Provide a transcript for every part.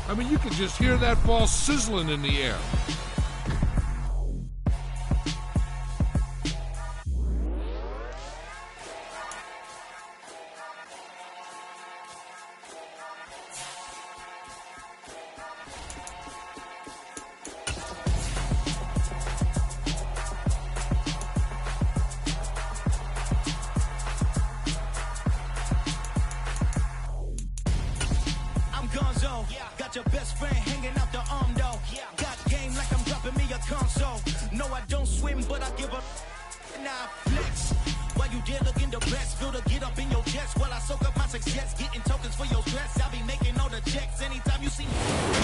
I mean, you could just hear that ball sizzling in the air. Got your best friend hanging out the arm though. Got game like I'm dropping me a console. No, I don't swim, but I give a now flex. While you dare look in the best, feel to get up in your chest while I soak up my success, getting tokens for your stress. I'll be making all the checks anytime you see me.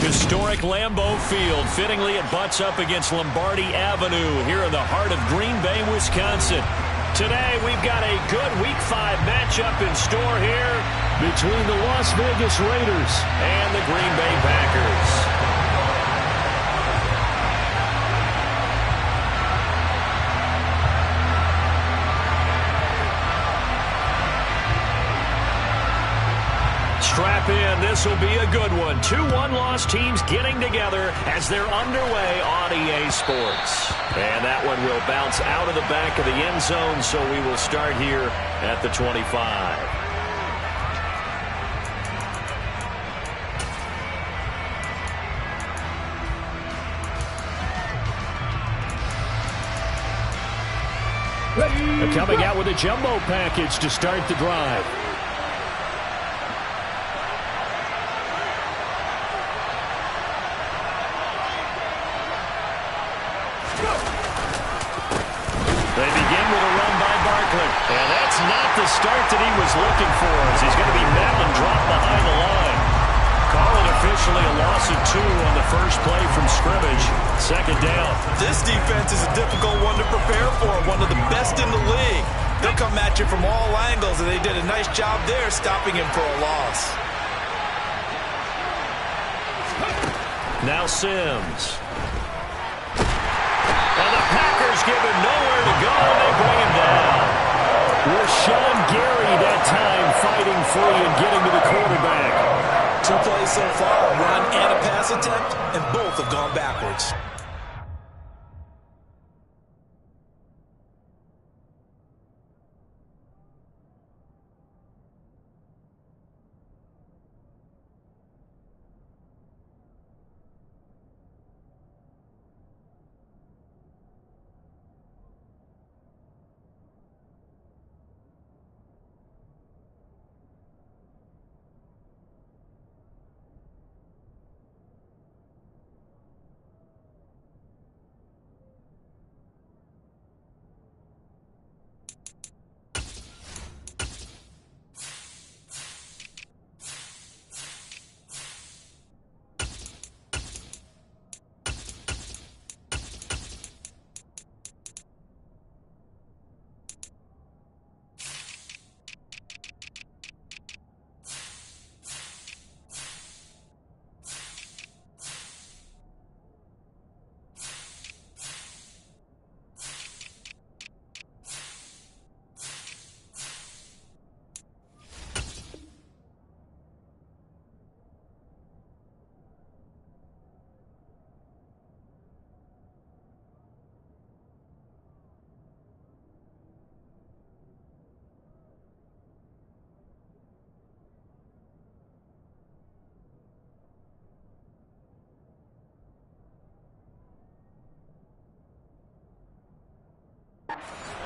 Historic Lambeau Field. Fittingly, it butts up against Lombardi Avenue here in the heart of Green Bay, Wisconsin. Today, we've got a good Week 5 matchup in store here between the Las Vegas Raiders and the Green Bay Packers. Strap in. This will be a good one. 2 one-loss teams getting together as they're underway on EA Sports. And that one will bounce out of the back of the end zone, so we will start here at the 25. And coming out with a jumbo package to start the drive. They begin with a run by Barkley. And that's not the start that he was looking for, as he's going to be met and dropped behind the line. Call it officially a loss of 2 on the first play from scrimmage. Second down. This defense is a difficult one to prepare for, one of the best in the league. They'll come at you from all angles, and they did a nice job there stopping him for a loss. Now Sims. And the Packers give him nowhere to go, and they bring him down. Rashawn Gary that time fighting free and getting to the quarterback. 2 plays so far, a run and a pass attempt, and both have gone backwards.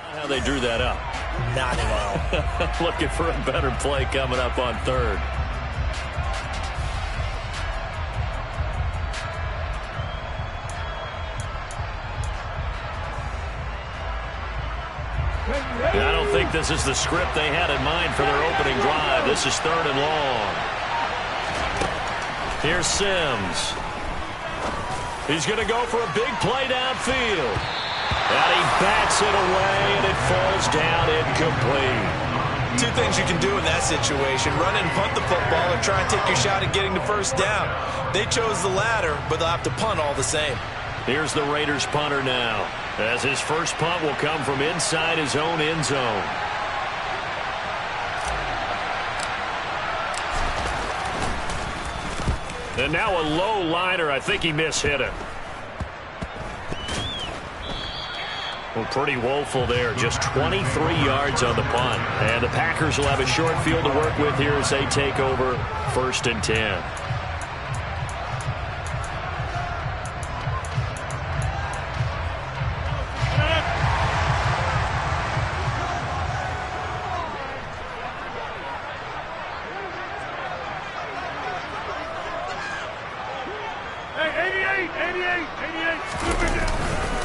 How they drew that up. Not at all. Looking for a better play coming up on third. I don't think this is the script they had in mind for their opening drive. This is 3rd and long. Here's Sims. He's going to go for a big play downfield. And he bats it away, and it falls down incomplete. 2 things you can do in that situation: run and punt the football, or try and take your shot at getting the first down. They chose the latter, but they'll have to punt all the same. Here's the Raiders punter now, as his first punt will come from inside his own end zone. And now a low liner. I think he mishit it. Well, pretty woeful there. Just 23 yards on the punt. And the Packers will have a short field to work with here as they take over 1st and 10.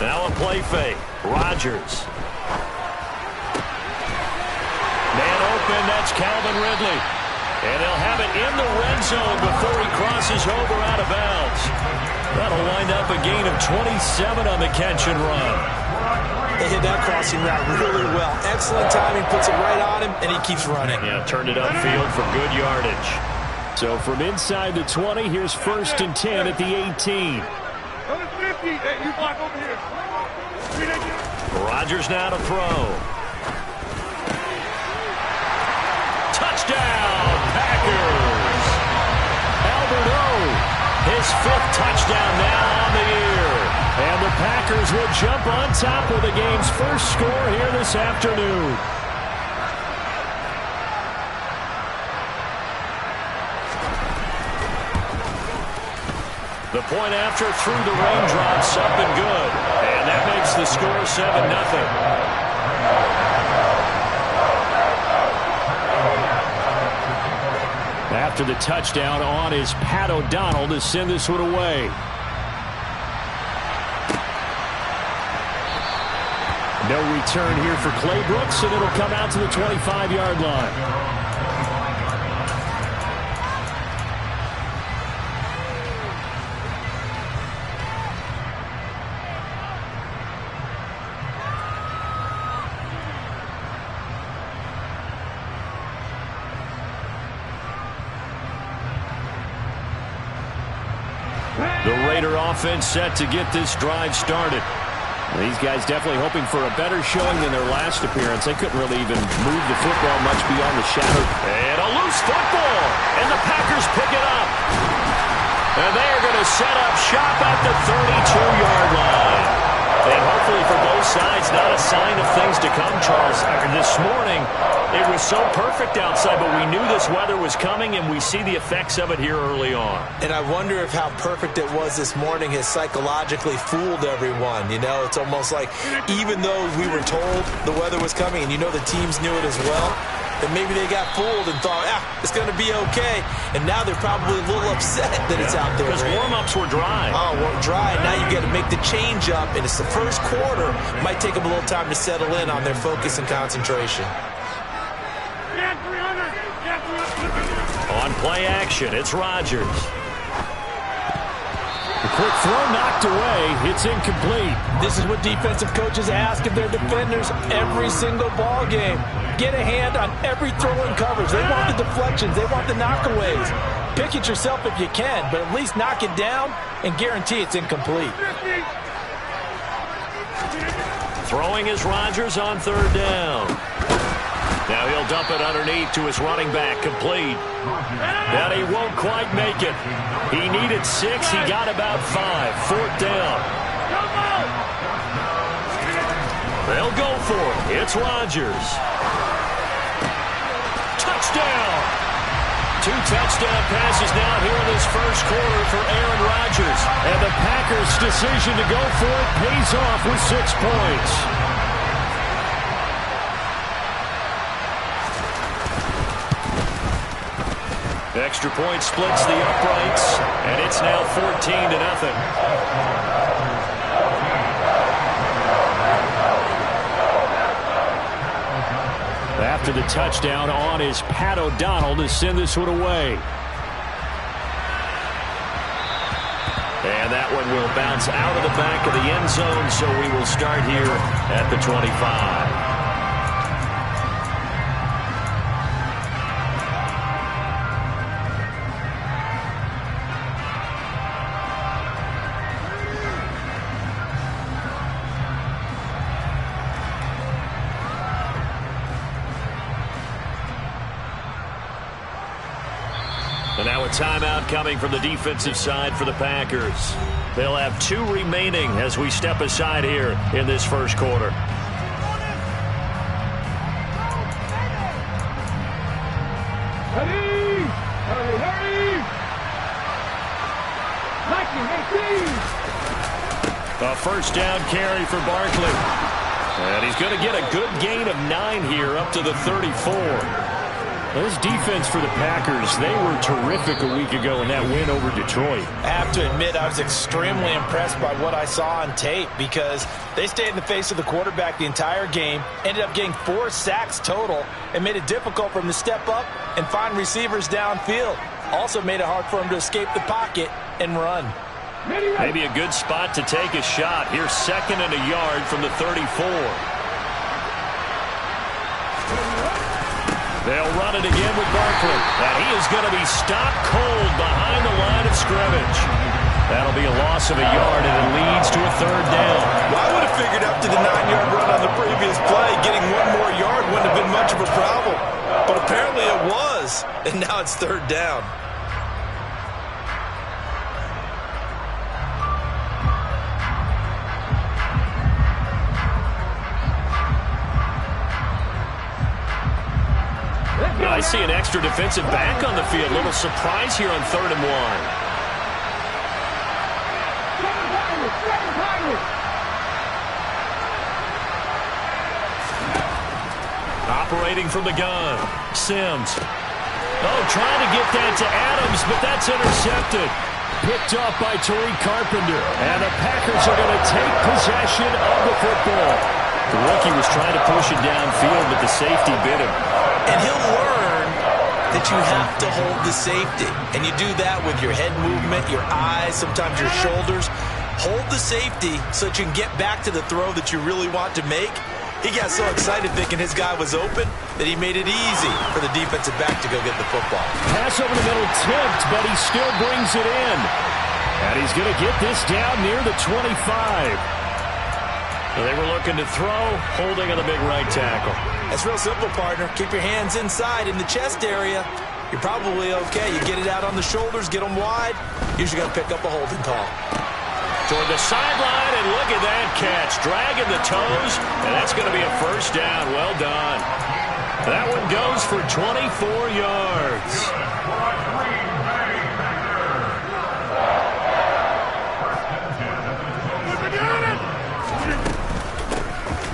Now a play fake. Rodgers. Man open, that's Calvin Ridley. And they'll have it in the red zone before he crosses over out of bounds. That'll wind up a gain of 27 on the catch and run. They hit that crossing route really well. Excellent timing, puts it right on him, and he keeps running. Yeah, turned it upfield for good yardage. So from inside the 20, here's 1st and 10 at the 18. Rodgers now to throw. Touchdown, Packers! Albert O, his 5th touchdown now on the year. And the Packers will jump on top of the game's first score here this afternoon. The point after through the raindrops, up and good. And that makes the score 7-0. After the touchdown on is Pat O'Donnell to send this one away. No return here for Clay Brooks, and it'll come out to the 25-yard line. The Raider offense set to get this drive started. These guys definitely hoping for a better showing than their last appearance. They couldn't really even move the football much beyond the shadow. And a loose football. And the Packers pick it up. And they are going to set up shop at the 32-yard line. And hopefully for both sides, not a sign of things to come, Charles. This morning, it was so perfect outside, but we knew this weather was coming, and we see the effects of it here early on. And I wonder if how perfect it was this morning has psychologically fooled everyone. You know, it's almost like even though we were told the weather was coming, and you know the teams knew it as well, that maybe they got fooled and thought, it's going to be okay. And now they're probably a little upset that it's out there. Because warm-ups were dry. Oh, we're dry. Now you got to make the change up, and it's the first quarter. Might take them a little time to settle in on their focus and concentration. On play action, it's Rodgers. The quick throw knocked away. It's incomplete. This is what defensive coaches ask of their defenders every single ball game. Get a hand on every throw in coverage. They want the deflections. They want the knockaways. Pick it yourself if you can, but at least knock it down and guarantee it's incomplete. Throwing is Rodgers on 3rd down. Now he'll dump it underneath to his running back, complete. And he won't quite make it. He needed 6. He got about 5. 4th down. They'll go for it. It's Rodgers. Touchdown. 2 touchdown passes now here in this first quarter for Aaron Rodgers. And the Packers' decision to go for it pays off with 6 points. Extra point splits the uprights, and it's now 14-0. After the touchdown, on is Pat O'Donnell to send this one away. And that one will bounce out of the back of the end zone, so we will start here at the 25. timeout coming from the defensive side for the Packers. They'll have 2 remaining as we step aside here in this first quarter. Hurry! Hurry, hurry! A first down carry for Barkley. And he's going to get a good gain of 9 here up to the 34. This defense for the Packers, they were terrific a week ago in that win over Detroit. I have to admit, I was extremely impressed by what I saw on tape because they stayed in the face of the quarterback the entire game, ended up getting 4 sacks total, and made it difficult for him to step up and find receivers downfield. Also made it hard for him to escape the pocket and run. Maybe a good spot to take a shot. Here's 2nd and a yard from the 34. They'll run it again with Barkley. And he is going to be stopped cold behind the line of scrimmage. That'll be a loss of a yard, and it leads to a 3rd down. Well, I would have figured after the 9-yard run on the previous play, getting 1 more yard wouldn't have been much of a problem. But apparently it was, and now it's 3rd down. I see an extra defensive back on the field. A little surprise here on 3rd and 1. Operating from the gun, Sims. Oh, trying to get that to Adams, but that's intercepted. Picked up by Tariq Carpenter. And the Packers are going to take possession of the football. The rookie was trying to push it downfield, but the safety bit him. And he'll learn that you have to hold the safety. And you do that with your head movement, your eyes, sometimes your shoulders. Hold the safety so that you can get back to the throw that you really want to make. He got so excited thinking his guy was open that he made it easy for the defensive back to go get the football. Pass over the middle tipped, but he still brings it in. And he's going to get this down near the 25. They were looking to throw, holding on the big right tackle. That's real simple, partner. Keep your hands inside in the chest area. You're probably okay. You get it out on the shoulders, get them wide. Usually going to pick up a holding call. Toward the sideline, and look at that catch. Dragging the toes, and that's going to be a first down. Well done. That one goes for 24 yards.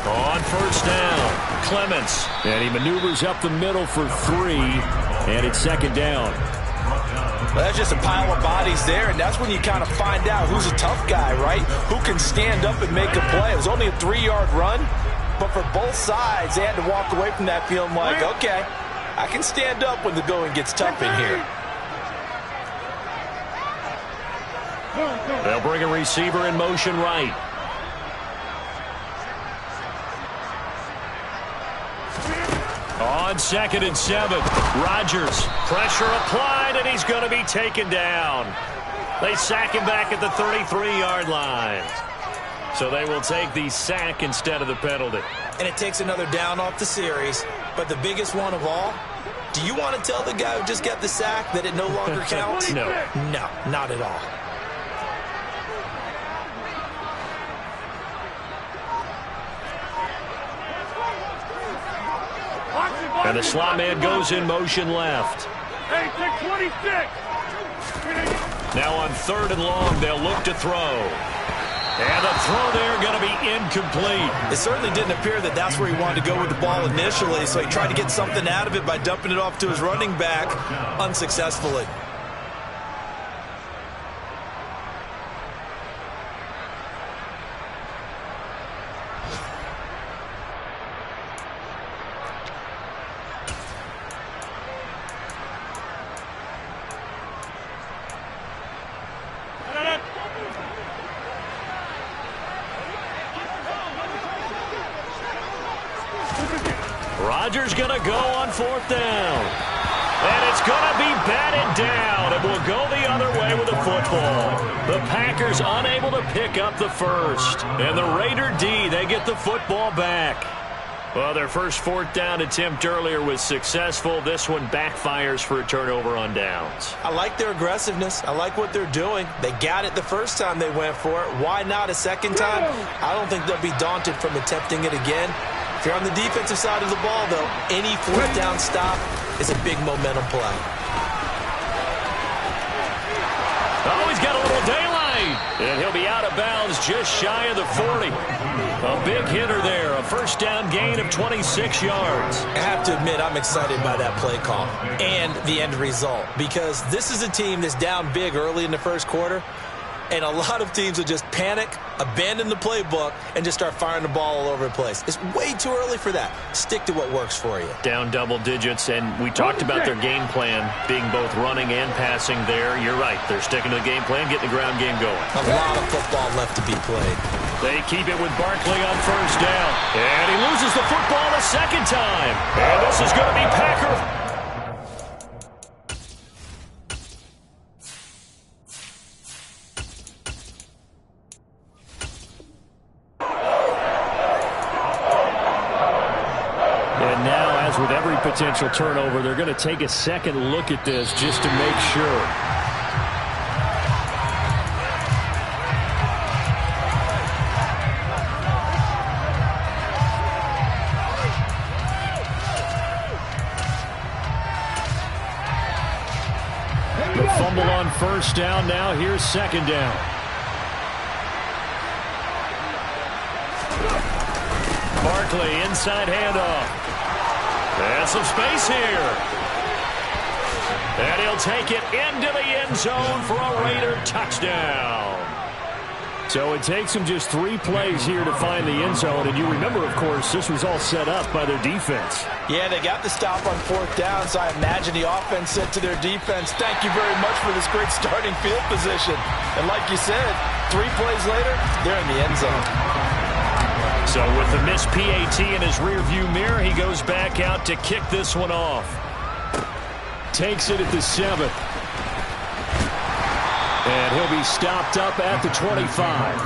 On first down, Clements. And he maneuvers up the middle for 3, and it's 2nd down. Well, that's just a pile of bodies there, and that's when you kind of find out who's a tough guy, right? Who can stand up and make a play. It was only a 3-yard run, but for both sides, they had to walk away from that feeling like, okay, I can stand up when the going gets tough in here. They'll bring a receiver in motion right. On 2nd and 7, Rodgers, pressure applied, and he's going to be taken down. They sack him back at the 33-yard line. So they will take the sack instead of the penalty. And it takes another down off the series. But the biggest one of all, do you want to tell the guy who just got the sack that it no longer counts? No. No, not at all. And the slot man goes in motion left. Hey, take 26. Now on 3rd and long, they'll look to throw. And the throw there going to be incomplete. It certainly didn't appear that that's where he wanted to go with the ball initially, so he tried to get something out of it by dumping it off to his running back unsuccessfully. Rodgers going to go on 4th down. And it's going to be batted down. It will go the other way with the football. The Packers unable to pick up the first. And the Raider D, they get the football back. Well, their first fourth down attempt earlier was successful. This one backfires for a turnover on downs. I like their aggressiveness. I like what they're doing. They got it the first time they went for it. Why not a second time? I don't think they'll be daunted from attempting it again. If you're on the defensive side of the ball, though, any fourth down stop is a big momentum play. Oh, he's got a little daylight. And he'll be out of bounds just shy of the 40. A big hitter there. A first down gain of 26 yards. I have to admit, I'm excited by that play call and the end result, because this is a team that's down big early in the first quarter, and a lot of teams will just panic, abandon the playbook, and just start firing the ball all over the place. It's way too early for that. Stick to what works for you. Down double digits, and we talked about their game plan being both running and passing there. You're right. They're sticking to the game plan, getting the ground game going. A lot of football left to be played. They keep it with Barkley on first down. And he loses the football a second time. And this is going to be Packer. And now, as with every potential turnover, they're going to take a second look at this just to make sure. Fumble on first down. Now here's second down. Barkley inside handoff. And some space here. And he'll take it into the end zone for a Raider touchdown. So it takes them just 3 plays here to find the end zone. And you remember, of course, this was all set up by their defense. Yeah, they got the stop on fourth down, so I imagine the offense said to their defense, thank you very much for this great starting field position. And like you said, 3 plays later, they're in the end zone. So with the missed PAT in his rearview mirror, he goes back out to kick this one off. Takes it at the 7. And he'll be stopped up at the 25.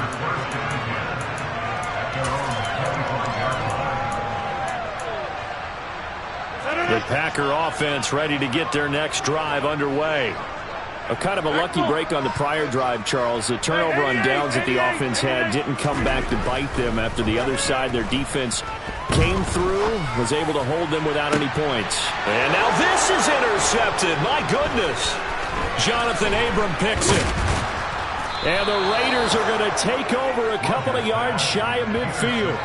The Packer offense ready to get their next drive underway. A kind of a lucky break on the prior drive, Charles. The turnover on downs that the offense had didn't come back to bite them after the other side. Their defense came through, was able to hold them without any points. And now this is intercepted. My goodness. Jonathan Abram picks it. And the Raiders are going to take over a couple of yards shy of midfield.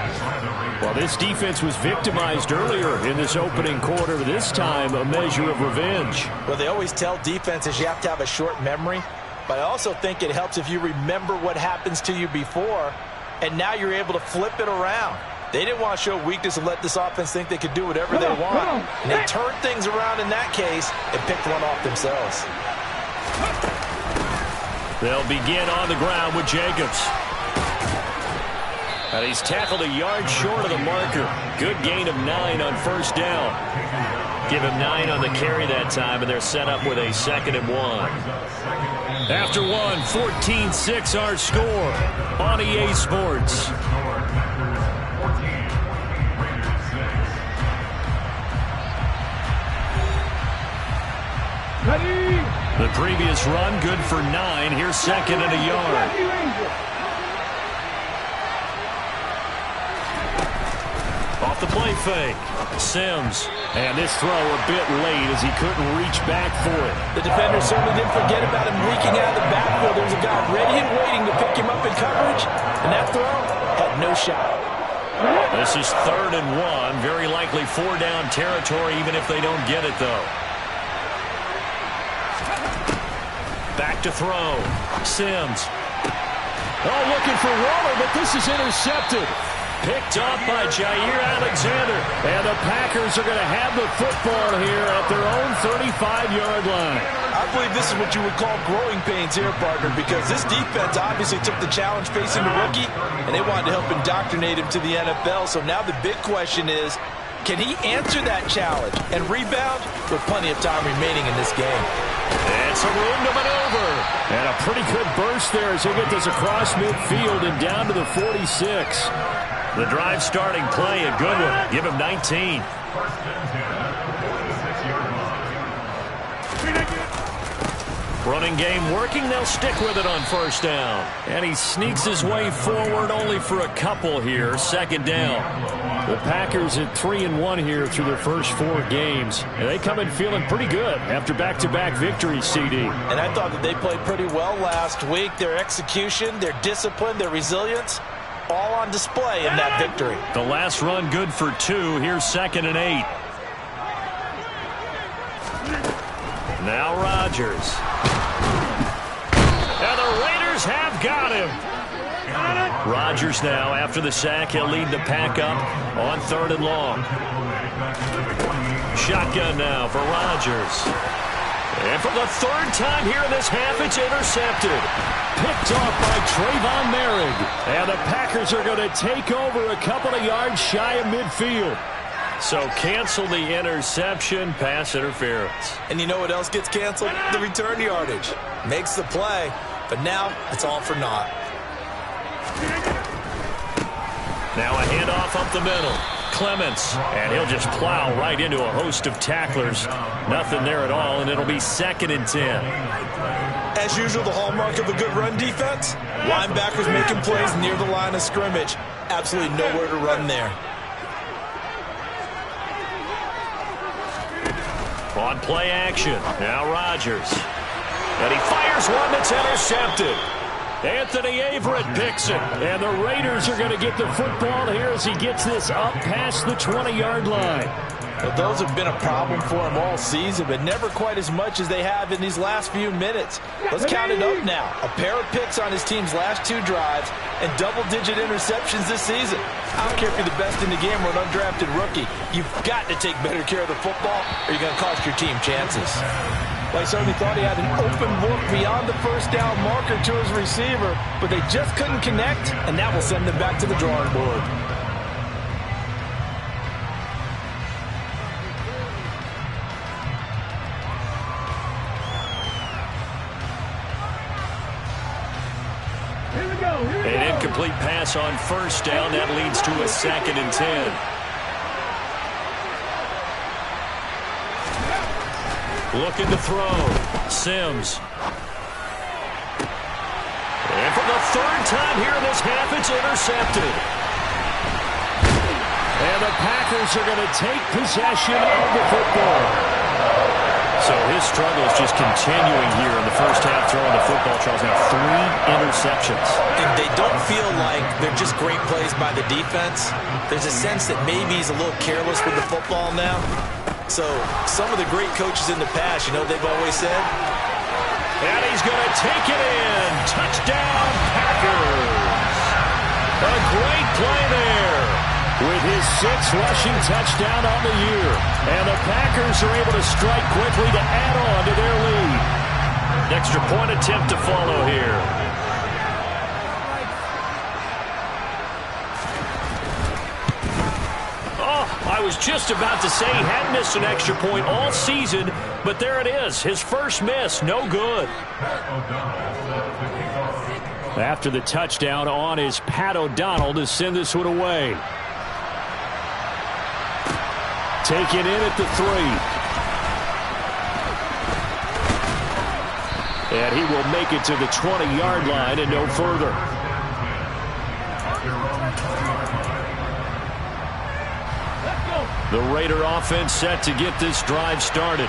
Well, this defense was victimized earlier in this opening quarter. This time, a measure of revenge. Well, they always tell defenses you have to have a short memory, but I also think it helps if you remember what happens to you before, and now you're able to flip it around. They didn't want to show weakness and let this offense think they could do whatever they want. And they turned things around in that case and picked one off themselves. They'll begin on the ground with Jacobs. And he's tackled a yard short of the marker. Good gain of 9 on first down. Give him 9 on the carry that time, and they're set up with a 2nd and 1. After 1, 14-6 our score on EA Sports. The previous run, good for 9. Here's 2nd and a yard. Off the play fake. Sims. And this throw a bit late as he couldn't reach back for it. The defender certainly didn't forget about him leaking out of the backfield. There was a guy ready and waiting to pick him up in coverage, and that throw had no shot. This is 3rd and 1. Very likely 4-down territory, even if they don't get it, though. Back to throw. Sims. Oh, looking for Waller, but this is intercepted. Picked off by Jair Alexander. And the Packers are going to have the football here at their own 35-yard line. I believe this is what you would call growing pains here, partner, because this defense obviously took the challenge facing the rookie, and they wanted to help indoctrinate him to the NFL. So now the big question is, can he answer that challenge and rebound with plenty of time remaining in this game? And some room to maneuver. And a pretty good burst there as he gets this across midfield and down to the 46. The drive starting play, a good one. Give him 19. Running game working. They'll stick with it on first down. And he sneaks his way forward only for a couple here. Second down. The Packers at 3-1 here through their first 4 games. And they come in feeling pretty good after back-to-back victories, CD. And I thought that they played pretty well last week. Their execution, their discipline, their resilience, all on display in that victory. The last run good for 2. Here's 2nd and 8. Now Rodgers. And the Raiders have got him. Rodgers now, after the sack, he'll lead the pack up on 3rd and long. Shotgun now for Rodgers. And for the 3rd time here in this half, it's intercepted. Picked off by Trayvon Merrick. And the Packers are going to take over a couple of yards shy of midfield. So cancel the interception, pass interference. And you know what else gets canceled? The return yardage. Makes the play, but now it's all for naught. Now a handoff up the middle. Clements, and he'll just plow right into a host of tacklers. Nothing there at all, and it'll be 2nd and 10. As usual, the hallmark of a good run defense, linebackers making plays near the line of scrimmage. Absolutely nowhere to run there. On play action, now Rodgers. And he fires one that's intercepted. Anthony Averett picks it. And the Raiders are going to get the football here as he gets this up past the 20-yard line. Well, those have been a problem for him all season, but never quite as much as they have in these last few minutes. Let's count it up now. A pair of picks on his team's last 2 drives and double-digit interceptions this season. I don't care if you're the best in the game or an undrafted rookie. You've got to take better care of the football or you're going to cost your team chances. Well, I certainly thought he had an open look beyond the first down marker to his receiver, but they just couldn't connect, and that will send them back to the drawing board. An incomplete pass on first down. That leads to a 2nd and 10. Looking to throw. Sims. And for the 3rd time here in this half, it's intercepted. And the Packers are going to take possession of the football. So his struggle is just continuing here in the first half, throwing the football. Charles, now 3 interceptions. And they don't feel like they're just great plays by the defense. There's a sense that maybe he's a little careless with the football now. So some of the great coaches in the past, you know, they've always said. And he's going to take it in. Touchdown, Packers. A great play there with his 6th rushing touchdown on the year. And the Packers are able to strike quickly to add on to their lead. An extra point attempt to follow here. I was just about to say he hadn't missed an extra point all season, but there it is. His first miss, no good. After the touchdown on is Pat O'Donnell to send this one away. Taken in at the 3. And he will make it to the 20-yard line and no further. The Raider offense set to get this drive started.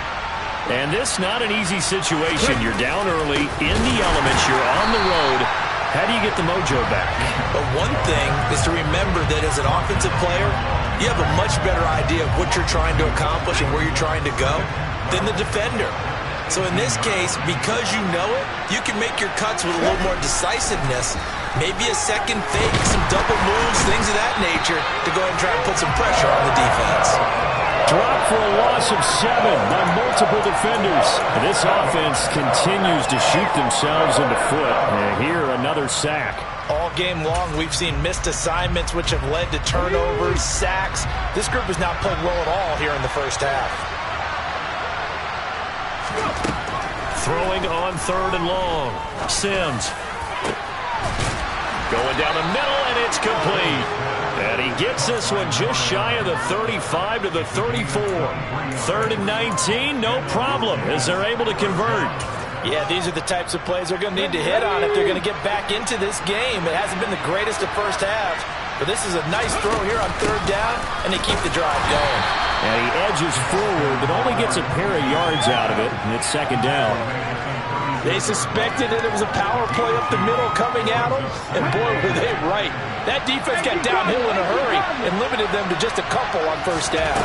And this not an easy situation. You're down early, in the elements, you're on the road. How do you get the mojo back? But one thing is to remember that as an offensive player, you have a much better idea of what you're trying to accomplish and where you're trying to go than the defender. So in this case, because you know it, you can make your cuts with a little more decisiveness. Maybe a second fake, some double moves, things of that nature to go ahead and try and put some pressure on the defense. Drop for a loss of 7 by multiple defenders. And this offense continues to shoot themselves in the foot. And here, another sack. All game long, we've seen missed assignments, which have led to turnovers, sacks. This group has not played well at all here in the first half. Throwing on 3rd and long. Sims. Going down the middle, and it's complete. And he gets this one just shy of the 35 to the 34. 3rd and 19, no problem, as they're able to convert. Yeah, these are the types of plays they're going to need to hit on if they're going to get back into this game. It hasn't been the greatest of first halves, but this is a nice throw here on 3rd down, and they keep the drive going. And he edges forward, but only gets a pair of yards out of it, and it's 2nd down. They suspected that it was a power play up the middle coming at them, and boy, were they right. That defense got downhill in a hurry and limited them to just a couple on 1st down.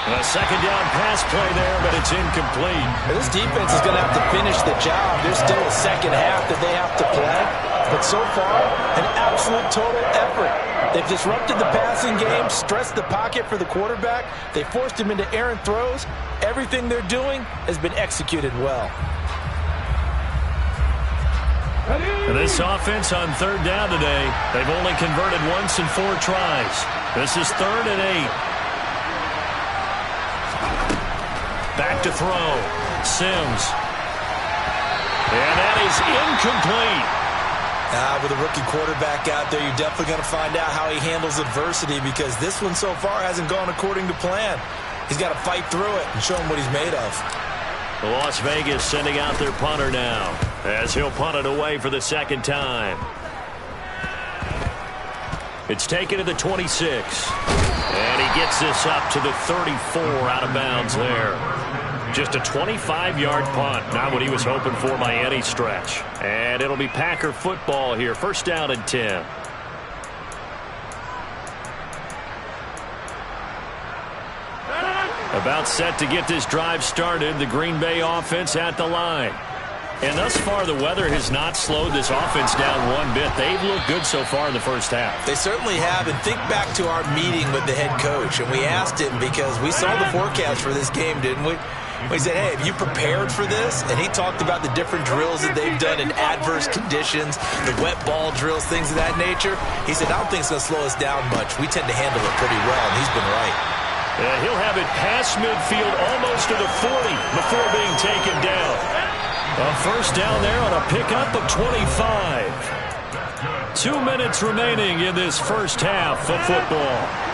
A 2nd down pass play there, but it's incomplete. This defense is going to have to finish the job. There's still a 2nd half that they have to play. But so far, an absolute total effort. They've disrupted the passing game, stressed the pocket for the quarterback. They forced him into errant throws. Everything they're doing has been executed well. And this offense on 3rd down today, they've only converted once in 4 tries. This is 3rd and 8. Back to throw. Sims. And that is incomplete. With a rookie quarterback out there, you're definitely going to find out how he handles adversity, because this one so far hasn't gone according to plan. He's got to fight through it and show him what he's made of. Las Vegas sending out their punter now, as he'll punt it away for the 2nd time. It's taken to the 26. And he gets this up to the 34 out of bounds there. Just a 25-yard punt, not what he was hoping for by any stretch. And it'll be Packer football here, 1st down and 10. About set to get this drive started, the Green Bay offense at the line. And thus far, the weather has not slowed this offense down one bit. They've looked good so far in the 1st half. They certainly have. And think back to our meeting with the head coach, and we asked him, because we saw the forecast for this game, didn't we? We said, hey, have you prepared for this? And he talked about the different drills that they've done in adverse conditions, the wet ball drills, things of that nature. He said, I don't think it's going to slow us down much. We tend to handle it pretty well, and he's been right. He'll have it past midfield almost to the 40 before being taken down. A 1st down there on a pickup of 25. 2 minutes remaining in this 1st half of football.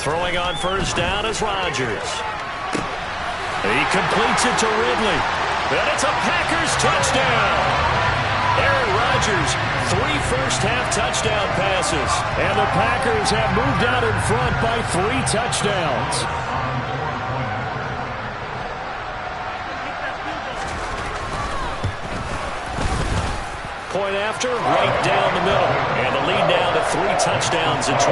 Throwing on 1st down is Rodgers. He completes it to Ridley. And it's a Packers touchdown. Aaron Rodgers, 3 first-half touchdown passes. And the Packers have moved out in front by 3 touchdowns. Point after, right down the middle. And the lead down to 3 touchdowns in 21.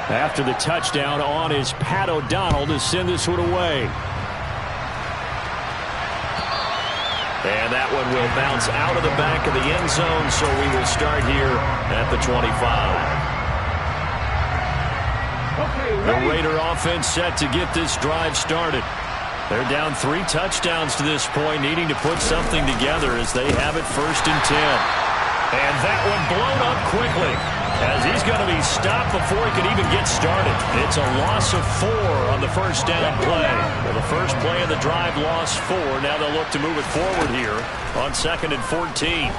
After the touchdown on is Pat O'Donnell to send this one away. And that one will bounce out of the back of the end zone, so we will start here at the 25. The Raider offense set to get this drive started. They're down 3 touchdowns to this point, needing to put something together as they have it 1st and 10. And that one blown up quickly, as he's going to be stopped before he could even get started. It's a loss of 4 on the 1st down play. Well, the first play of the drive lost 4. Now they'll look to move it forward here on 2nd and 14.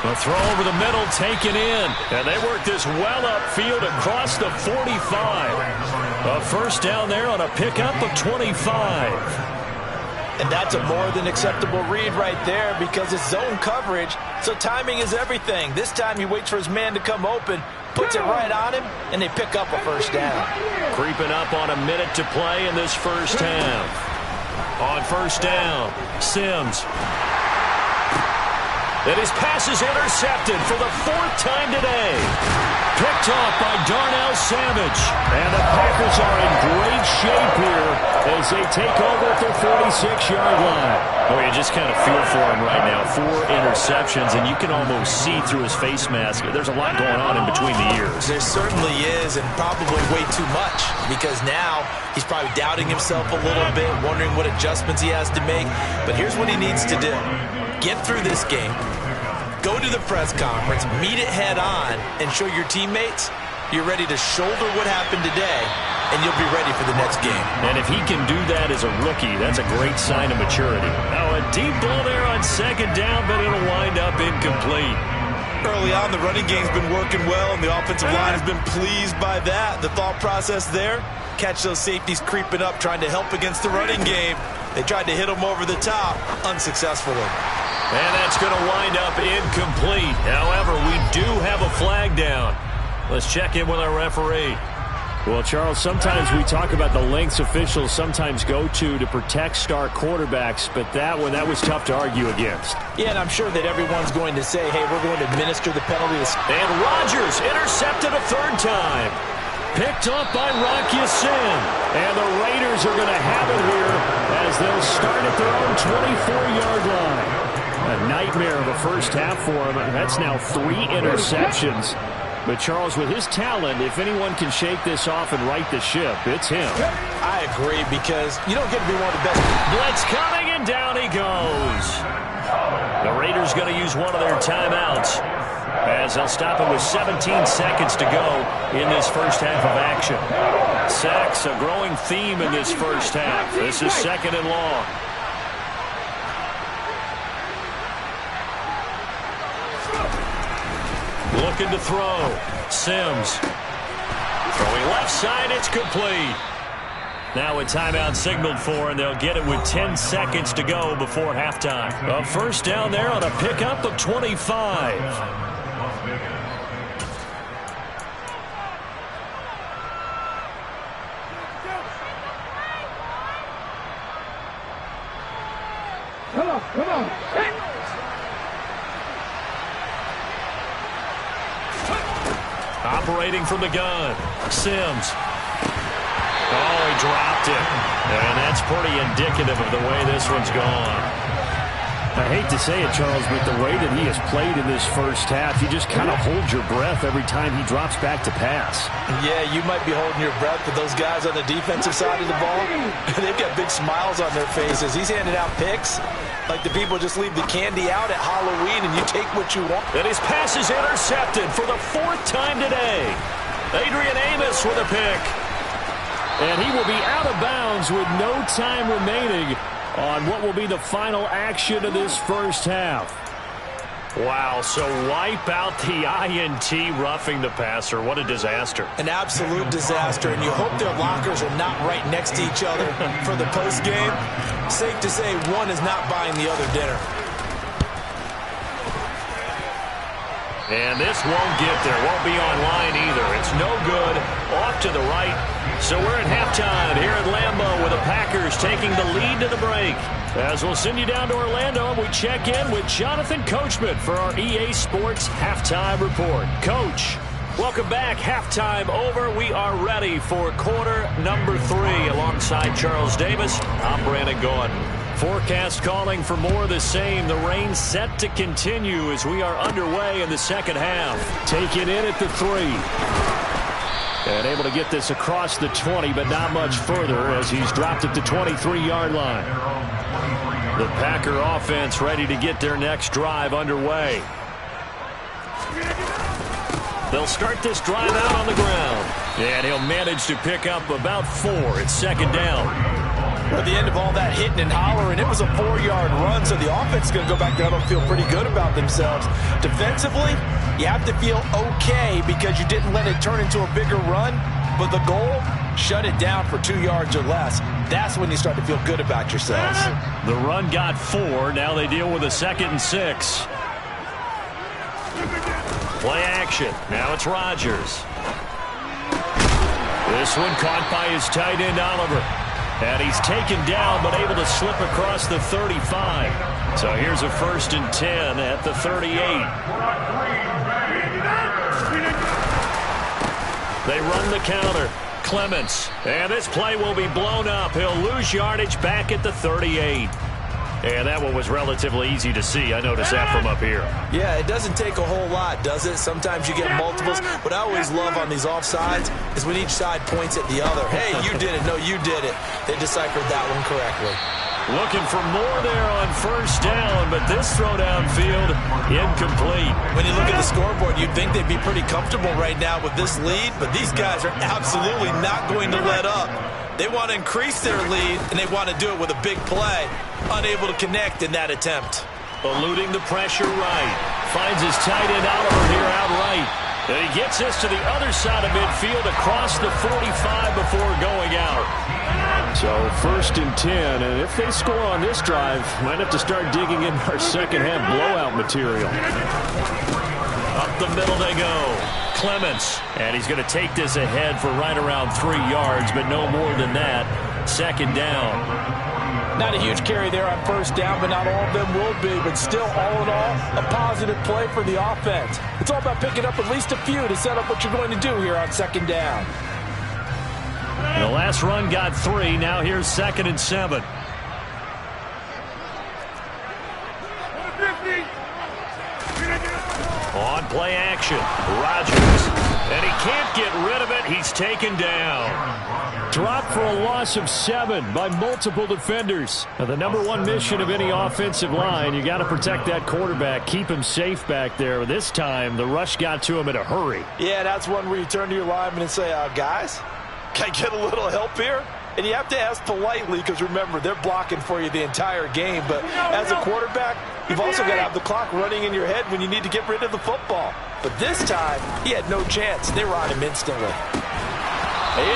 A throw over the middle taken in. And they work this well upfield across the 45. A 1st down there on a pickup of 25. And that's a more than acceptable read right there, because it's zone coverage, so timing is everything. This time he waits for his man to come open, puts it right on him, and they pick up a 1st down. Creeping up on a minute to play in this 1st half. On 1st down, Sims. And his pass is intercepted for the 4th time today. Picked off by Darnell Savage. And the Packers are in great shape here as they take over at their 46-yard line. Oh, you just kind of feel for him right now. 4 interceptions, and you can almost see through his face mask. There's a lot going on in between the ears. There certainly is, and probably way too much, because now he's probably doubting himself a little bit, wondering what adjustments he has to make. But here's what he needs to do. Get through this game, go to the press conference, meet it head on, and show your teammates you're ready to shoulder what happened today, and you'll be ready for the next game. And if he can do that as a rookie, that's a great sign of maturity. Now a deep ball there on second down, but it'll wind up incomplete. Early on, the running game's been working well, and the offensive line has been pleased by that. The thought process there, catch those safeties creeping up, trying to help against the running game. They tried to hit them over the top, unsuccessfully. And that's going to wind up incomplete. However, we do have a flag down. Let's check in with our referee. Well, Charles, sometimes we talk about the lengths officials sometimes go to protect star quarterbacks, but that was tough to argue against. Yeah, and I'm sure that everyone's going to say, hey, we're going to administer the penalty. And Rodgers intercepted a third time. Picked up by Rock Ya-Sin. And the Raiders are going to have it here as they'll start at their own 24-yard line. A nightmare of a first half for him. That's now 3 interceptions. But, Charles, with his talent, if anyone can shake this off and right the ship, it's him. I agree, because you don't get to be one of the best. Blitz coming, and down he goes. The Raiders going to use one of their timeouts as they'll stop it with 17 seconds to go in this first half of action. Sacks, a growing theme in this first half. This is second and long. Looking to throw. Sims. Throwing left side, it's complete. Now a timeout signaled for, and they'll get it with 10 seconds to go before halftime. A first down there on a pickup of 25. Come on. Operating from the gun. Sims. Oh, he dropped it. And that's pretty indicative of the way this one's gone. I hate to say it, Charles, but the way that he has played in this first half, you just kind of hold your breath every time he drops back to pass. Yeah, you might be holding your breath, but those guys on the defensive side of the ball, they've got big smiles on their faces. He's handing out picks like the people just leave the candy out at Halloween and you take what you want. And his pass is intercepted for the 4th time today. Adrian Amos with a pick. And he will be out of bounds with no time remaining on what will be the final action of this first half. Wow, so wipe out the INT roughing the passer. What a disaster. An absolute disaster, and you hope their lockers are not right next to each other for the postgame. Safe to say one is not buying the other dinner. And this won't get there. Won't be online either. It's no good. Off to the right. So we're at halftime here at Lambeau with the Packers taking the lead to the break. As we'll send you down to Orlando, we check in with Jonathan Coachman for our EA Sports Halftime Report. Coach, welcome back. Halftime over. We are ready for quarter number 3 alongside Charles Davis. I'm Brandon Gordon. Forecast calling for more of the same. The rain set to continue as we are underway in the second half. Taken in at the 3. And able to get this across the 20, but not much further as he's dropped it to 23-yard line. The Packer offense ready to get their next drive underway. They'll start this drive out on the ground. And he'll manage to pick up about 4. It's second down. At the end of all that hitting and hollering, it was a 4-yard run, so the offense is going to go back there and feel pretty good about themselves. Defensively, you have to feel okay because you didn't let it turn into a bigger run, but the goal, shut it down for 2 yards or less. That's when you start to feel good about yourselves. The run got 4. Now they deal with a 2nd and 6. Play action. Now it's Rodgers. This one caught by his tight end, Oliver. And he's taken down, but able to slip across the 35. So here's a 1st and 10 at the 38. They run the counter. Clements. And this play will be blown up. He'll lose yardage back at the 38. And that one was relatively easy to see. I noticed that from up here. Yeah, it doesn't take a whole lot, does it? Sometimes you get multiples. What I always love on these offsides is when each side points at the other. Hey, you did it. No, you did it. They deciphered that one correctly. Looking for more there on first down, but this throw downfield incomplete. When you look at the scoreboard, you'd think they'd be pretty comfortable right now with this lead, but these guys are absolutely not going to let up. They want to increase their lead, and they want to do it with a big play. Unable to connect in that attempt. Eluding the pressure right. Finds his tight end Oliver here outright. And he gets this to the other side of midfield across the 45 before going out. So 1st and 10, and if they score on this drive, might have to start digging in our second half blowout material. Up the middle they go. Clements, and he's going to take this ahead for right around 3 yards, but no more than that. 2nd down. Not a huge carry there on first down, but not all of them will be. But still, all in all, a positive play for the offense. It's all about picking up at least a few to set up what you're going to do here on 2nd down. The last run got 3. Now here's 2nd and 7. On play action, Rodgers. And he can't get rid of it. He's taken down. Dropped for a loss of 7 by multiple defenders. Now, the #1 mission of any offensive line, you got to protect that quarterback, keep him safe back there. This time, the rush got to him in a hurry. Yeah, that's one where you turn to your lineman and say, guys, can I get a little help here? And you have to ask politely because, remember, they're blocking for you the entire game. But as a quarterback, you've also got to have the clock running in your head when you need to get rid of the football. But this time, he had no chance. They were on him instantly.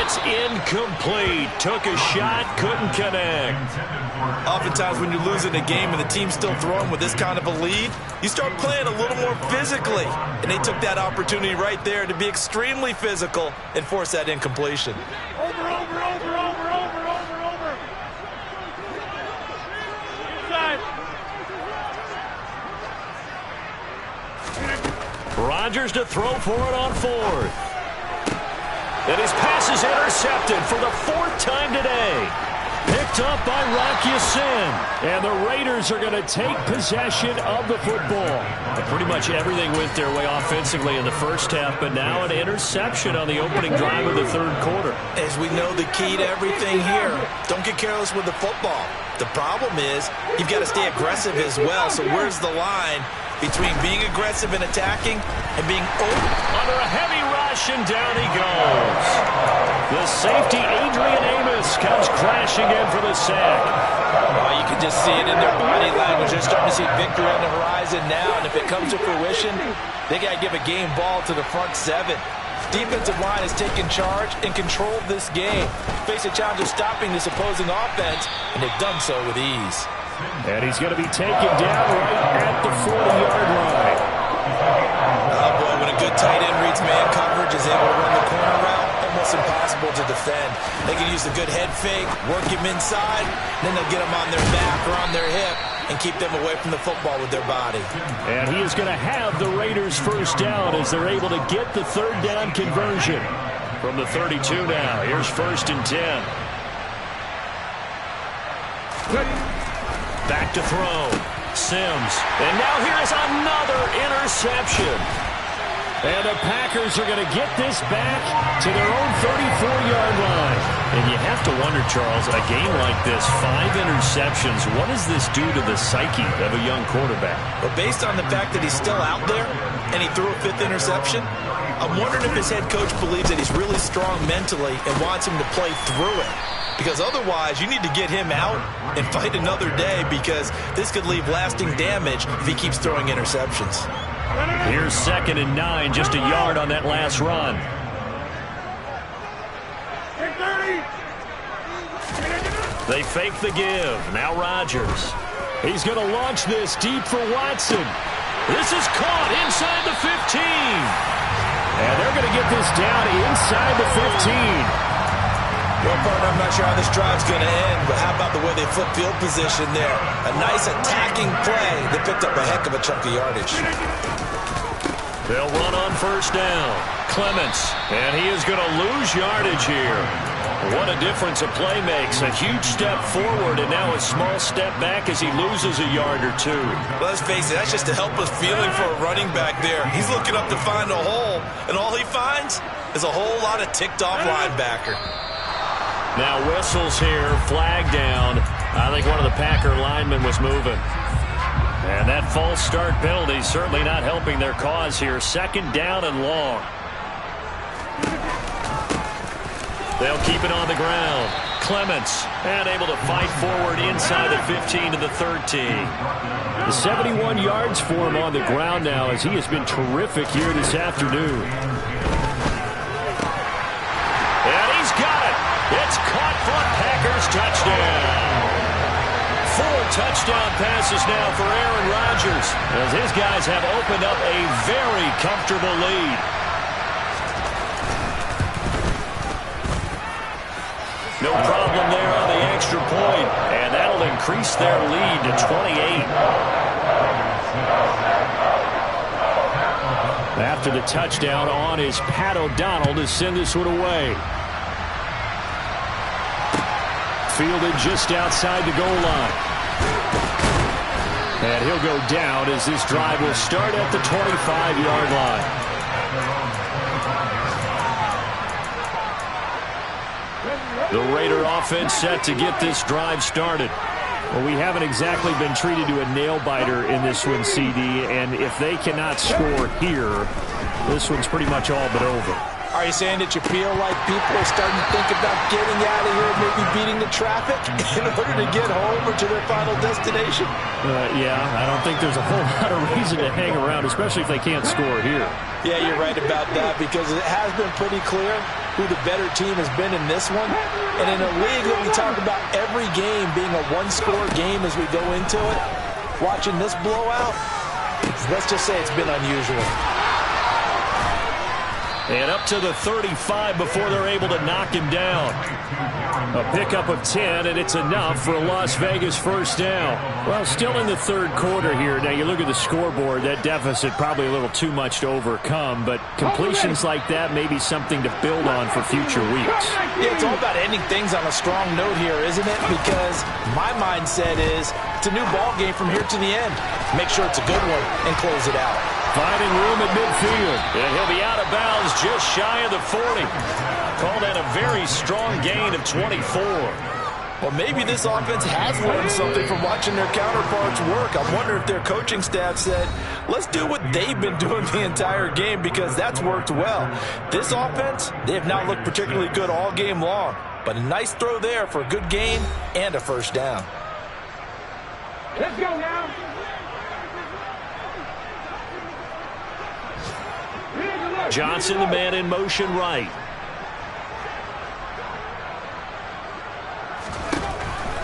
It's incomplete. Took a shot, couldn't connect. Oftentimes when you're losing a game and the team's still throwing with this kind of a lead, you start playing a little more physically. And they took that opportunity right there to be extremely physical and force that incompletion. Over. Inside. Rodgers to throw for it on 4th. And his pass is intercepted for the 4th time today. Picked up by Rock Ya-Sin. And the Raiders are going to take possession of the football. Pretty much everything went their way offensively in the first half, but now an interception on the opening drive of the 3rd quarter. As we know, the key to everything here, don't get careless with the football. The problem is you've got to stay aggressive as well. So where's the line between being aggressive and attacking and being open? Under a heavy rush, and down he goes. The safety, Adrian Amos, comes crashing in for the sack. Oh, you can just see it in their body language. They're starting to see victory on the horizon now, and if it comes to fruition, they got to give a game ball to the front 7. Defensive line has taken charge and controlled this game. Face a challenge of stopping this opposing offense, and they've done so with ease. And he's going to be taken down right at the 40-yard line. Oh, boy, when a good tight end reads man coverage, is able to run the corner route, almost impossible to defend. They can use the good head fake, work him inside, then they'll get him on their back or on their hip and keep them away from the football with their body. And he is going to have the Raiders first down as they're able to get the 3rd down conversion. From the 32 now, here's 1st and 10. Back to throw. Sims. And now here's another interception. And the Packers are going to get this back to their own 34-yard line. And you have to wonder, Charles, a game like this, 5 interceptions, what does this do to the psyche of a young quarterback? But based on the fact that he's still out there and he threw a 5th interception, I'm wondering if his head coach believes that he's really strong mentally and wants him to play through it. Because otherwise, you need to get him out and fight another day, because this could leave lasting damage if he keeps throwing interceptions. Here's 2nd and 9, just a yard on that last run. They fake the give. Now Rodgers. He's going to launch this deep for Watson. This is caught inside the 15. And they're going to get this down inside the 15. Well, partner, I'm not sure how this drive's going to end, but how about the way they flip field position there? A nice attacking play that picked up a heck of a chunk of yardage. They'll run on first down. Clements, and he is going to lose yardage here. What a difference a play makes. A huge step forward and now a small step back as he loses a yard or 2. Well, let's face it, that's just a helpless feeling for a running back there. He's looking up to find a hole, and all he finds is a whole lot of ticked-off linebacker. Now whistles here, flag down. I think one of the Packer linemen was moving. And that false start penalty certainly not helping their cause here. 2nd down and long. They'll keep it on the ground. Clements, and able to fight forward inside the 15 to the 13. The 71 yards for him on the ground now, as he has been terrific here this afternoon. And he's got it. It's caught for a Packers touchdown. 4 touchdown passes now for Aaron Rodgers, as his guys have opened up a very comfortable lead. No problem there on the extra point, and that'll increase their lead to 28. After the touchdown on is Pat O'Donnell to send this one away. Fielded just outside the goal line. And he'll go down as this drive will start at the 25-yard line. The Raider offense set to get this drive started. Well, we haven't exactly been treated to a nail-biter in this one, CD, and if they cannot score here, this one's pretty much all but over. Are you saying that you feel like people are starting to think about getting out of here, maybe beating the traffic in order to get home or to their final destination? Yeah, I don't think there's a whole lot of reason to hang around, especially if they can't score here. Yeah, you're right about that, because it has been pretty clear who the better team has been in this one. And in a league that we talk about every game being a one-score game as we go into it, watching this blowout, let's just say it's been unusual. And up to the 35 before they're able to knock him down. A pickup of 10, and it's enough for a Las Vegas first down. Well, still in the 3rd quarter here. Now, you look at the scoreboard, that deficit probably a little too much to overcome, but completions like that may be something to build on for future weeks. Yeah, it's all about ending things on a strong note here, isn't it? Because my mindset is it's a new ball game from here to the end. Make sure it's a good one and close it out. Finding room at midfield. And he'll be out of bounds just shy of the 40. Called that a very strong gain of 24. Well, maybe this offense has learned something from watching their counterparts work. I wonder if their coaching staff said, let's do what they've been doing the entire game, because that's worked well. This offense, they have not looked particularly good all game long. But a nice throw there for a good gain and a first down. Let's go now. Johnson, the man in motion right.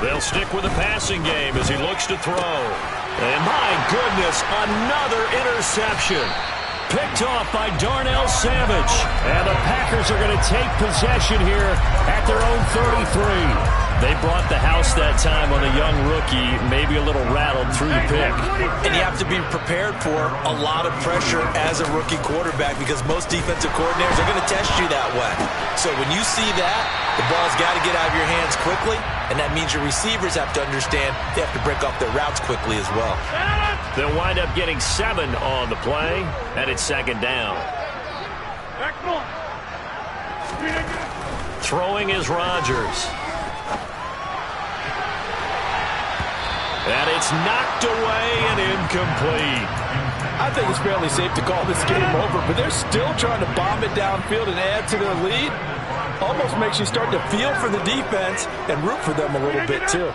They'll stick with the passing game as he looks to throw. And my goodness, another interception. Picked off by Darnell Savage. And the Packers are going to take possession here at their own 33. They brought the house that time on the young rookie, maybe a little rattled through the pick. And you have to be prepared for a lot of pressure as a rookie quarterback, because most defensive coordinators are going to test you that way. So when you see that, the ball's got to get out of your hands quickly, and that means your receivers have to understand they have to break off their routes quickly as well. They'll wind up getting 7 on the play, and it's 2nd down. Throwing is Rodgers. And it's knocked away and incomplete. I think it's fairly safe to call this game over, but they're still trying to bomb it downfield and add to their lead. Almost makes you start to feel for the defense and root for them a little bit, too.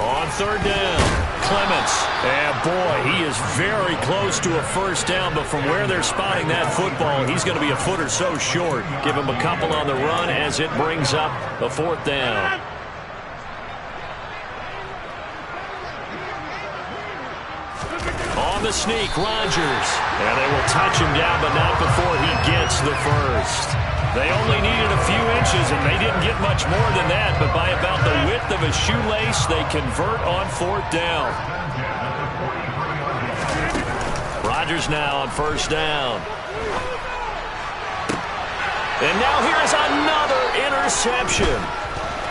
On 3rd down, Clements. And boy, he is very close to a first down, but from where they're spotting that football, he's going to be a foot or so short. Give him a couple on the run as it brings up the 4th down. On the sneak, Rodgers. And they will touch him down, but not before he gets the first. They only needed a few inches, and they didn't get much more than that, but by about the width of a shoelace, they convert on 4th down. Rodgers now on 1st down. And now here's another interception.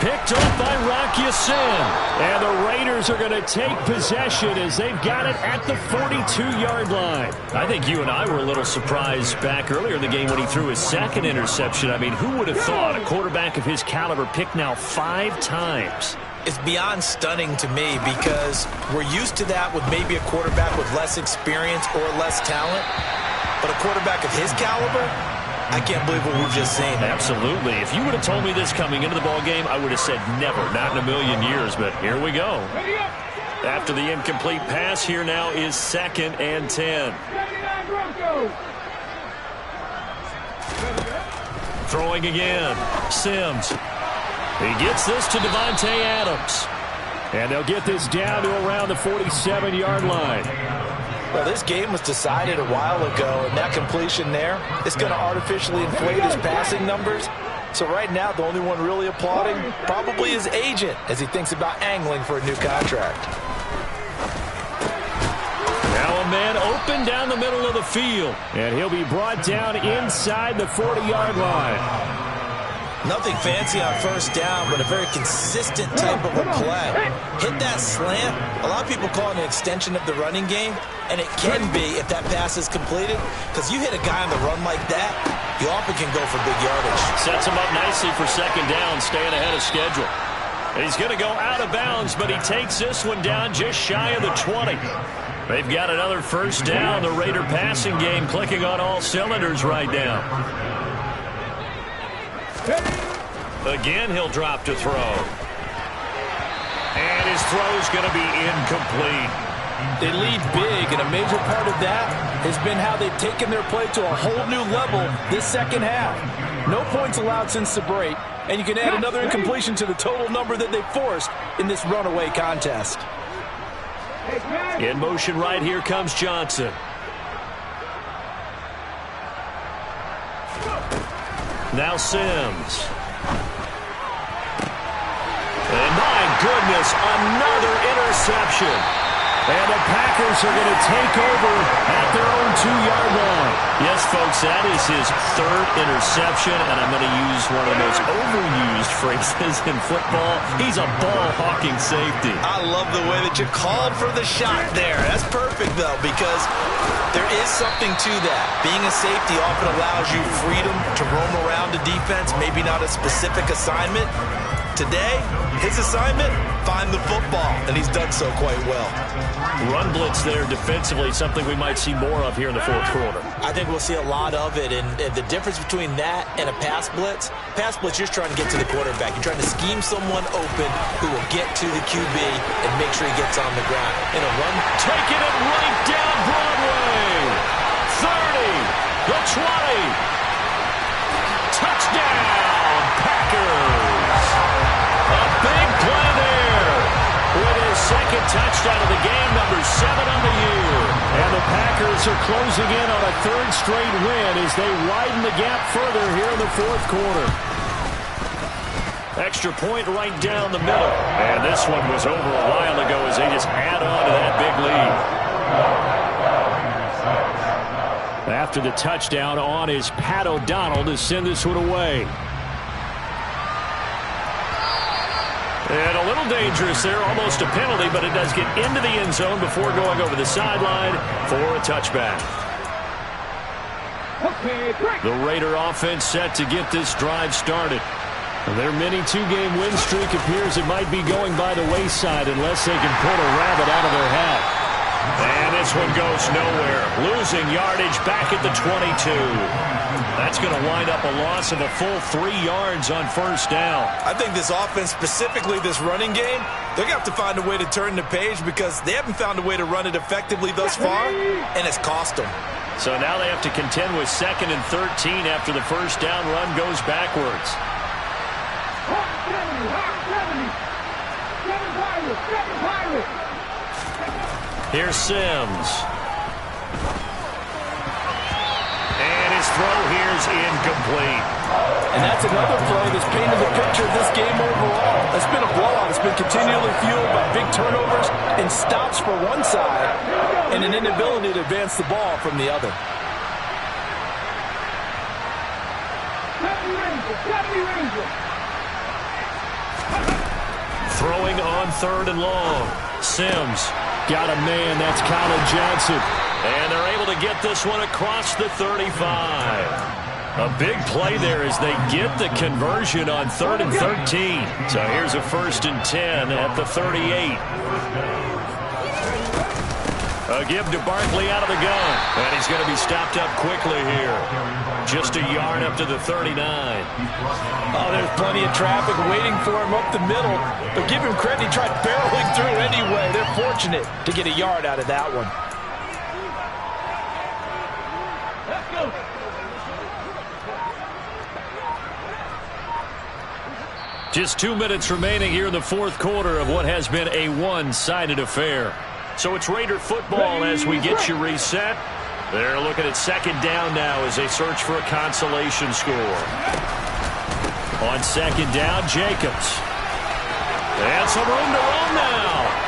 Picked up by Rock Ya-Sin. And the Raiders are going to take possession as they've got it at the 42-yard line. I think you and I were a little surprised back earlier in the game when he threw his second interception. I mean, who would have thought a quarterback of his caliber picked now 5 times? It's beyond stunning to me because we're used to that with maybe a quarterback with less experience or less talent. But a quarterback of his caliber, I can't believe what we've just seen. Absolutely. If you would have told me this coming into the ball game, I would have said never, not in a million years. But here we go. After the incomplete pass, here now is 2nd and 10. Throwing again. Sims. He gets this to Davante Adams. And they'll get this down to around the 47-yard line. Well, this game was decided a while ago, and that completion there is going to artificially inflate his passing numbers. So right now, the only one really applauding probably his agent as he thinks about angling for a new contract. Now a man open down the middle of the field, and he'll be brought down inside the 40-yard line. Nothing fancy on first down, but a very consistent type of a play. Hit that slant. A lot of people call it an extension of the running game, and it can be if that pass is completed, because you hit a guy on the run like that, you often can go for big yardage. Sets him up nicely for 2nd down, staying ahead of schedule. He's going to go out of bounds, but he takes this one down just shy of the 20. They've got another first down. The Raider passing game clicking on all cylinders right now. Again, he'll drop to throw. And his throw's going to be incomplete. They lead big, and a major part of that has been how they've taken their play to a whole new level this second half. No points allowed since the break, and you can add another incompletion to the total number that they forced in this runaway contest. In motion right here comes Johnson. Now Sims. And my goodness, another interception. And the Packers are going to take over at their own 2-yard line. Yes, folks, that is his 3rd interception, and I'm going to use one of the most overused phrases in football. He's a ball-hawking safety. I love the way that you called for the shot there. That's perfect, though, because there is something to that. Being a safety often allows you freedom to roam around the defense, maybe not a specific assignment. Today, his assignment, find the football, and he's done so quite well. Run blitz there defensively, something we might see more of here in the 4th quarter. I think we'll see a lot of it, and the difference between that and a pass blitz, you're just trying to get to the quarterback. You're trying to scheme someone open who will get to the QB and make sure he gets on the ground. In a run, taking it right down Broadway. 30, the 20. Touchdown, Packers. A big play there with his 2nd touchdown of the game, number 7 on the year. And the Packers are closing in on a 3rd straight win as they widen the gap further here in the 4th quarter. Extra point right down the middle. And this one was over a while ago as they just add on to that big lead. After the touchdown on is Pat O'Donnell to send this one away. And a little dangerous there, almost a penalty, but it does get into the end zone before going over the sideline for a touchback. The Raider offense set to get this drive started. Their mini 2-game win streak appears it might be going by the wayside unless they can pull a rabbit out of their hat. And this one goes nowhere. Losing yardage back at the 22. That's going to wind up a loss of a full 3 yards on first down. I think this offense, specifically this running game, they're going to have to find a way to turn the page because they haven't found a way to run it effectively thus far, and it's cost them. So now they have to contend with 2nd and 13 after the first down run goes backwards. Here's Sims. And his throw here is incomplete. And that's another play that's painted the picture of this game overall. It's been a blowout. It's been continually fueled by big turnovers and stops for one side and an inability to advance the ball from the other. throwing on 3rd and long. Sims got a man. That's Colin Johnson. And they're able to get this one across the 35. A big play there as they get the conversion on 3rd and 13. So here's a 1st and 10 at the 38. A give to Barkley out of the gun. And he's going to be stopped up quickly here. Just a yard up to the 39. Oh, there's plenty of traffic waiting for him up the middle. But give him credit, he tried barreling through anyway. They're fortunate to get a yard out of that one. Let's go. Just 2 minutes remaining here in the 4th quarter of what has been a one-sided affair. So it's Raider football as we get you reset. They're looking at 2nd down now as they search for a consolation score. On 2nd down, Jacobs. And some room to run now.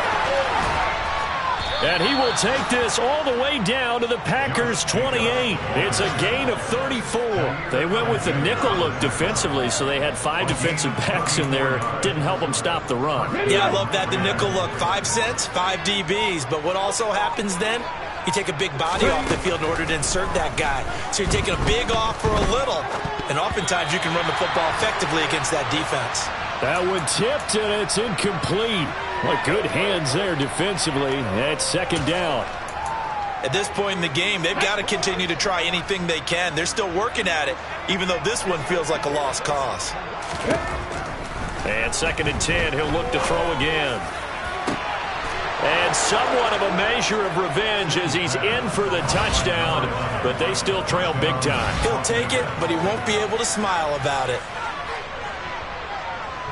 And he will take this all the way down to the Packers' 28. It's a gain of 34. They went with the nickel look defensively, so they had 5 defensive backs in there. Didn't help them stop the run. Yeah, I love that, the nickel look. 5 cents, 5 DBs. But what also happens then? You take a big body off the field in order to insert that guy. So you're taking a big off for a little. And oftentimes you can run the football effectively against that defense. That one tipped, and it's incomplete. What good hands there defensively. It's 2nd down. At this point in the game, they've got to continue to try anything they can. They're still working at it, even though this one feels like a lost cause. And 2nd and 10, he'll look to throw again. And somewhat of a measure of revenge as he's in for the touchdown, but they still trail big time. He'll take it, but he won't be able to smile about it.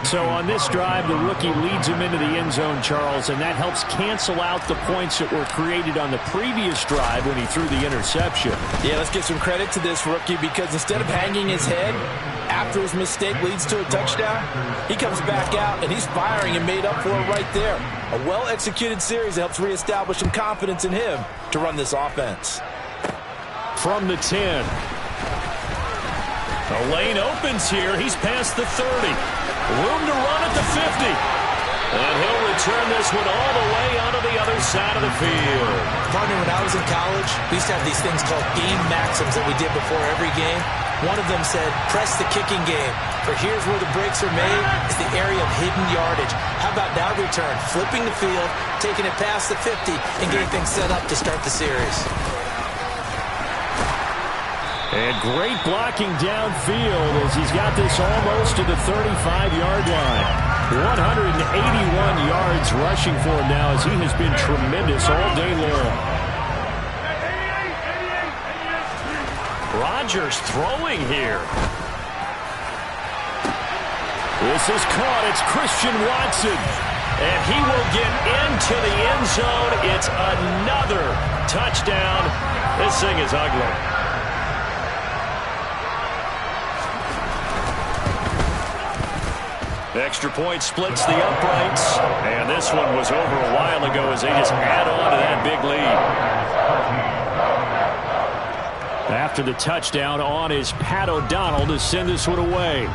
So on this drive, the rookie leads him into the end zone, Charles, and that helps cancel out the points that were created on the previous drive when he threw the interception. Yeah, let's give some credit to this rookie because instead of hanging his head after his mistake leads to a touchdown, he comes back out and he's firing and made up for it right there. A well-executed series that helps reestablish some confidence in him to run this offense. From the 10. The lane opens here. He's past the 30. Room to run at the 50. And he'll return this one all the way onto the other side of the field. Partner, when I was in college, we used to have these things called game maxims that we did before every game. One of them said, press the kicking game. For here's where the breaks are made. It's the area of hidden yardage. How about now return? Flipping the field, taking it past the 50, and getting things set up to start the series. And great blocking downfield as he's got this almost to the 35-yard line. 181 yards rushing for him now as he has been tremendous all day long. Rodgers throwing here. This is caught. It's Christian Watson. And he will get into the end zone. It's another touchdown. This thing is ugly. Extra point splits the uprights. And this one was over a while ago as they just add on to that big lead. After the touchdown, on is Pat O'Donnell to send this one away.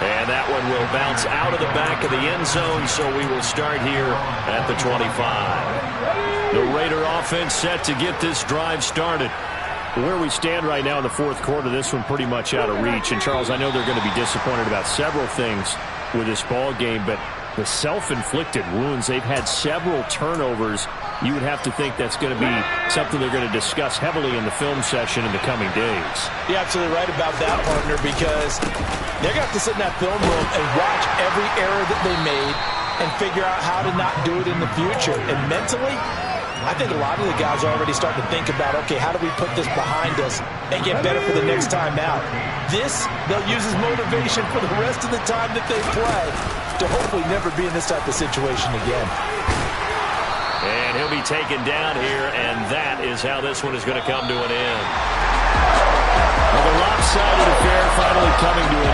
And that one will bounce out of the back of the end zone, so we will start here at the 25. The Raider offense set to get this drive started. Where we stand right now in the 4th quarter, this one pretty much out of reach. And, Charles, I know they're going to be disappointed about several things with this ball game, but the self-inflicted wounds, they've had several turnovers. You would have to think that's going to be something they're going to discuss heavily in the film session in the coming days. You're absolutely right about that, partner, because they're going to have to sit in that film room and watch every error that they made and figure out how to not do it in the future. And mentally, I think a lot of the guys are already starting to think about, okay, how do we put this behind us and get better for the next time out? This, they'll use as motivation for the rest of the time that they play to hopefully never be in this type of situation again. And he'll be taken down here, and that is how this one is going to come to an end. Well, the lopsided affair finally coming to an